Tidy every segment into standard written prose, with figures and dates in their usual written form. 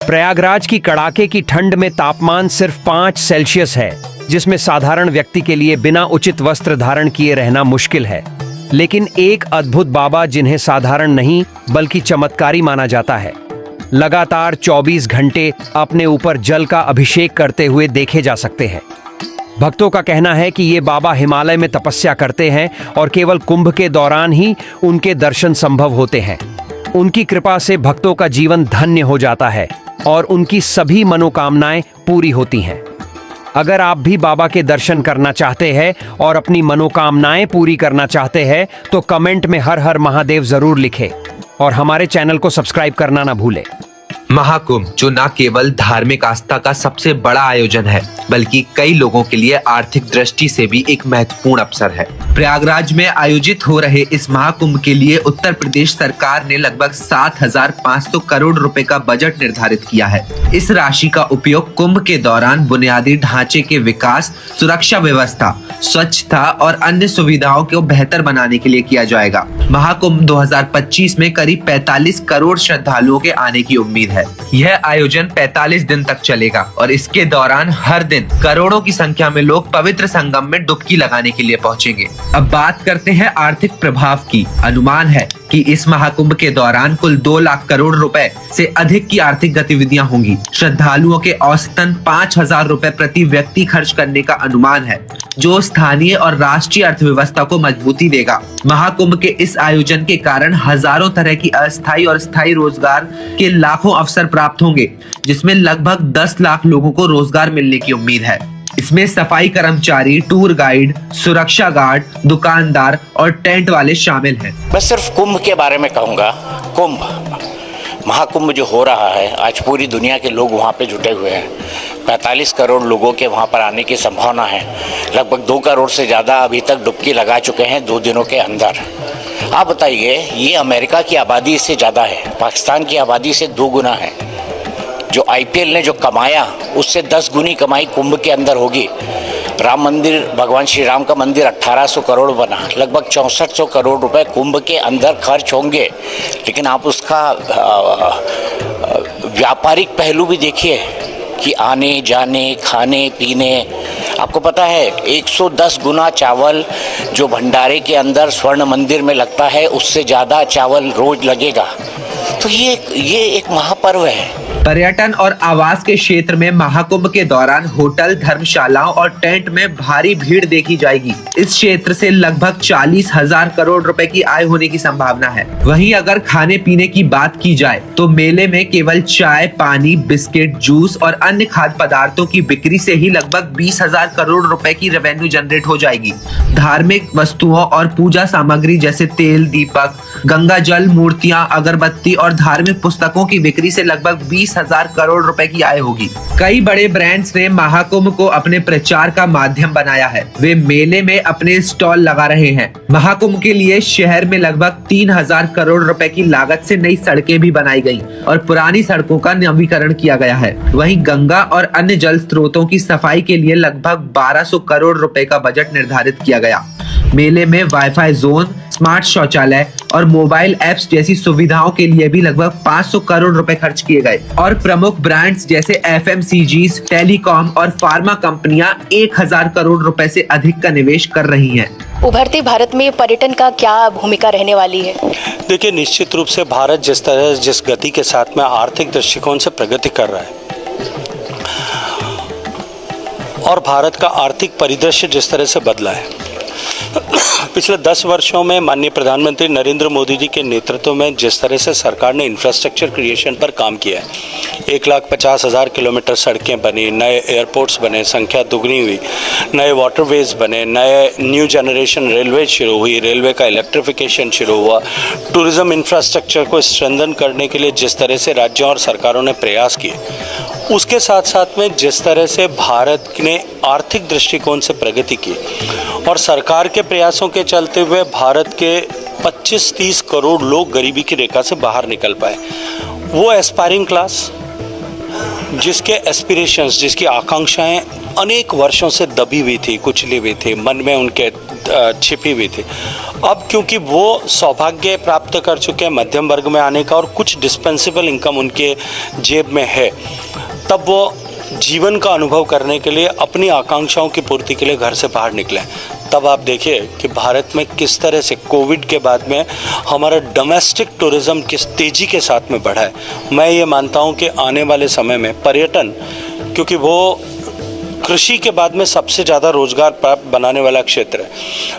प्रयागराज की कड़ाके की ठंड में तापमान सिर्फ 5 सेल्सियस है, जिसमें साधारण व्यक्ति के लिए बिना उचित वस्त्र धारण किए रहना मुश्किल है। लेकिन एक अद्भुत बाबा जिन्हें साधारण नहीं बल्कि चमत्कारी माना जाता है, लगातार 24 घंटे अपने ऊपर जल का अभिषेक करते हुए देखे जा सकते हैं। भक्तों का कहना है कि ये बाबा हिमालय में तपस्या करते हैं और केवल कुंभ के दौरान ही उनके दर्शन संभव होते हैं। उनकी कृपा से भक्तों का जीवन धन्य हो जाता है और उनकी सभी मनोकामनाएं पूरी होती हैं। अगर आप भी बाबा के दर्शन करना चाहते हैं और अपनी मनोकामनाएं पूरी करना चाहते हैं तो कमेंट में हर हर महादेव जरूर लिखें और हमारे चैनल को सब्सक्राइब करना ना भूलें। महाकुंभ जो न केवल धार्मिक आस्था का सबसे बड़ा आयोजन है बल्कि कई लोगों के लिए आर्थिक दृष्टि से भी एक महत्वपूर्ण अवसर है। प्रयागराज में आयोजित हो रहे इस महाकुंभ के लिए उत्तर प्रदेश सरकार ने लगभग 7,500 करोड़ रुपए का बजट निर्धारित किया है। इस राशि का उपयोग कुंभ के दौरान बुनियादी ढांचे के विकास, सुरक्षा व्यवस्था, स्वच्छता और अन्य सुविधाओं को बेहतर बनाने के लिए किया जाएगा। महाकुंभ 2025 में करीब 45 करोड़ श्रद्धालुओं के आने की उम्मीद है। यह आयोजन 45 दिन तक चलेगा और इसके दौरान हर दिन करोड़ों की संख्या में लोग पवित्र संगम में डुबकी लगाने के लिए पहुंचेंगे। अब बात करते हैं आर्थिक प्रभाव की। अनुमान है कि इस महाकुंभ के दौरान कुल 2 लाख करोड़ रुपए से अधिक की आर्थिक गतिविधियां होंगी। श्रद्धालुओं के औसतन 5,000 रुपए प्रति व्यक्ति खर्च करने का अनुमान है, जो स्थानीय और राष्ट्रीय अर्थव्यवस्था को मजबूती देगा। महाकुंभ के इस आयोजन के कारण हजारों तरह की अस्थायी और स्थायी रोजगार के लाखों अवसर प्राप्त होंगे, जिसमें लगभग 10 लाख लोगों को रोजगार मिलने की उम्मीद है। इसमें सफाई कर्मचारी, टूर गाइड, सुरक्षा गार्ड, दुकानदार और टेंट वाले शामिल हैं। मैं सिर्फ कुंभ के बारे में कहूँगा। कुंभ महाकुंभ जो हो रहा है, आज पूरी दुनिया के लोग वहाँ पे जुटे हुए हैं। 45 करोड़ लोगों के वहाँ पर आने की संभावना है। लगभग 2 करोड़ से ज़्यादा अभी तक डुबकी लगा चुके हैं 2 दिनों के अंदर। आप बताइए, ये अमेरिका की आबादी से ज़्यादा है, पाकिस्तान की आबादी से 2 गुना है। जो IPL ने जो कमाया उससे 10 गुनी कमाई कुंभ के अंदर होगी। राम मंदिर, भगवान श्री राम का मंदिर 1800 करोड़ बना, लगभग 6400 करोड़ रुपए कुंभ के अंदर खर्च होंगे। लेकिन आप उसका व्यापारिक पहलू भी देखिए कि आने जाने, खाने पीने, आपको पता है 110 गुना चावल जो भंडारे के अंदर स्वर्ण मंदिर में लगता है, उससे ज़्यादा चावल रोज लगेगा। तो ये एक महापर्व है। पर्यटन और आवास के क्षेत्र में महाकुंभ के दौरान होटल, धर्मशालाओं और टेंट में भारी भीड़ देखी जाएगी। इस क्षेत्र से लगभग 40,000 करोड़ रुपए की आय होने की संभावना है। वहीं अगर खाने पीने की बात की जाए तो मेले में केवल चाय, पानी, बिस्किट, जूस और अन्य खाद्य पदार्थों की बिक्री से ही लगभग 20,000 करोड़ रुपए की रेवेन्यू जनरेट हो जाएगी। धार्मिक वस्तुओं और पूजा सामग्री जैसे तेल, दीपक, गंगा जल, मूर्तियां, अगरबत्ती और धार्मिक पुस्तकों की बिक्री से लगभग 20,000 करोड़ रुपए की आय होगी। कई बड़े ब्रांड्स ने महाकुंभ को अपने प्रचार का माध्यम बनाया है। वे मेले में अपने स्टॉल लगा रहे हैं। महाकुंभ के लिए शहर में लगभग 3,000 करोड़ रुपए की लागत से नई सड़कें भी बनाई गई और पुरानी सड़कों का नवीकरण किया गया है। वहीं गंगा और अन्य जल स्रोतों की सफाई के लिए लगभग 1200 करोड़ रुपए का बजट निर्धारित किया गया। मेले में वाईफाई जोन, स्मार्ट शौचालय और मोबाइल ऐप्स जैसी सुविधाओं के लिए भी लगभग 500 करोड़ रुपए खर्च किए गए और प्रमुख ब्रांड्स जैसे FMCGs, टेलीकॉम और फार्मा कंपनियां 1,000 करोड़ रुपए से अधिक का निवेश कर रही हैं। उभरते भारत में पर्यटन का क्या भूमिका रहने वाली है? देखिए, निश्चित रूप से भारत जिस गति के साथ में आर्थिक दृष्टिकोण से प्रगति कर रहा है और भारत का आर्थिक परिदृश्य जिस तरह से बदला है, पिछले 10 वर्षों में माननीय प्रधानमंत्री नरेंद्र मोदी जी के नेतृत्व में जिस तरह से सरकार ने इंफ्रास्ट्रक्चर क्रिएशन पर काम किया है, 1,50,000 किलोमीटर सड़कें बनी, नए एयरपोर्ट्स बने, संख्या दुगनी हुई, नए वाटरवेज बने, नए न्यू जनरेशन रेलवे शुरू हुई, रेलवे का इलेक्ट्रिफिकेशन शुरू हुआ, टूरिज्म इंफ्रास्ट्रक्चर को स्ट्रेंथन करने के लिए जिस तरह से राज्यों और सरकारों ने प्रयास किए, उसके साथ साथ में जिस तरह से भारत ने आर्थिक दृष्टिकोण से प्रगति की और सरकार के प्रयासों के चलते हुए भारत के 25-30 करोड़ लोग गरीबी की रेखा से बाहर निकल पाए। वो एस्पायरिंग क्लास जिसके एस्पिरेशंस, जिसकी आकांक्षाएं अनेक वर्षों से दबी हुई थी, कुचली हुई थी, मन में उनके छिपी हुई थी, अब क्योंकि वो सौभाग्य प्राप्त कर चुके हैं मध्यम वर्ग में आने का और कुछ डिस्पेंसेबल इनकम उनके जेब में है, तब वो जीवन का अनुभव करने के लिए अपनी आकांक्षाओं की पूर्ति के लिए घर से बाहर निकले। तब आप देखिए कि भारत में किस तरह से कोविड के बाद में हमारा डोमेस्टिक टूरिज्म किस तेज़ी के साथ में बढ़ा है। मैं ये मानता हूँ कि आने वाले समय में पर्यटन, क्योंकि वो कृषि के बाद में सबसे ज़्यादा रोजगार प्राप्त बनाने वाला क्षेत्र है,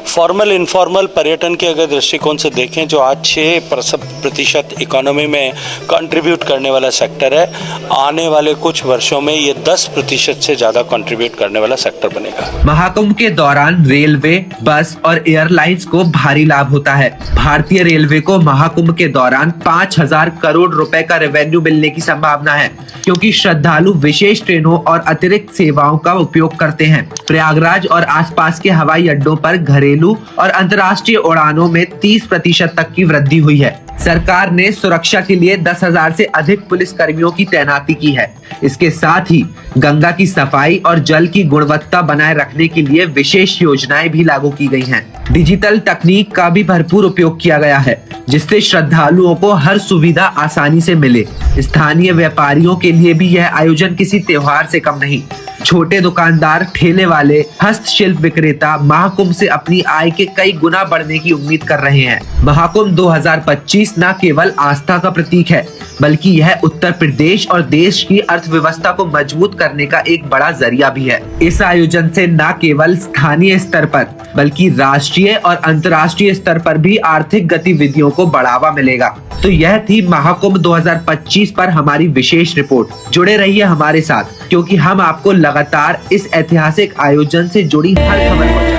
फॉर्मल इनफॉर्मल पर्यटन के अगर दृष्टिकोण से देखें जो आज 6% इकोनॉमी में कंट्रीब्यूट करने वाला सेक्टर है, आने वाले कुछ वर्षों में ये 10% से ज़्यादा कंट्रीब्यूट करने वाला सेक्टर बनेगा। महाकुंभ के दौरान रेलवे, बस और एयरलाइंस को भारी लाभ होता है। भारतीय रेलवे को महाकुंभ के दौरान 5,000 करोड़ रुपए का रेवेन्यू मिलने की संभावना है, क्योंकि श्रद्धालु विशेष ट्रेनों और अतिरिक्त सेवाओं का उपयोग करते हैं। प्रयागराज और आसपास के हवाई अड्डों पर घरेलू और अंतर्राष्ट्रीय उड़ानों में 30% तक की वृद्धि हुई है। सरकार ने सुरक्षा के लिए 10,000 से अधिक पुलिस कर्मियों की तैनाती की है। इसके साथ ही गंगा की सफाई और जल की गुणवत्ता बनाए रखने के लिए विशेष योजनाएं भी लागू की गई हैं। डिजिटल तकनीक का भी भरपूर उपयोग किया गया है, जिससे श्रद्धालुओं को हर सुविधा आसानी से मिले। स्थानीय व्यापारियों के लिए भी यह आयोजन किसी त्योहार से कम नहीं। छोटे दुकानदार, ठेले वाले, हस्तशिल्प विक्रेता महाकुंभ से अपनी आय के कई गुना बढ़ने की उम्मीद कर रहे हैं। महाकुंभ 2025 न केवल आस्था का प्रतीक है, बल्कि यह उत्तर प्रदेश और देश की अर्थव्यवस्था को मजबूत करने का एक बड़ा जरिया भी है। इस आयोजन से न केवल स्थानीय स्तर पर बल्कि राष्ट्रीय और अंतर्राष्ट्रीय स्तर पर भी आर्थिक गतिविधियों को बढ़ावा मिलेगा। तो यह थी महाकुंभ 2025 पर हमारी विशेष रिपोर्ट। जुड़े रहिए हमारे साथ, क्योंकि हम आपको लगातार इस ऐतिहासिक आयोजन से जुड़ी हर खबर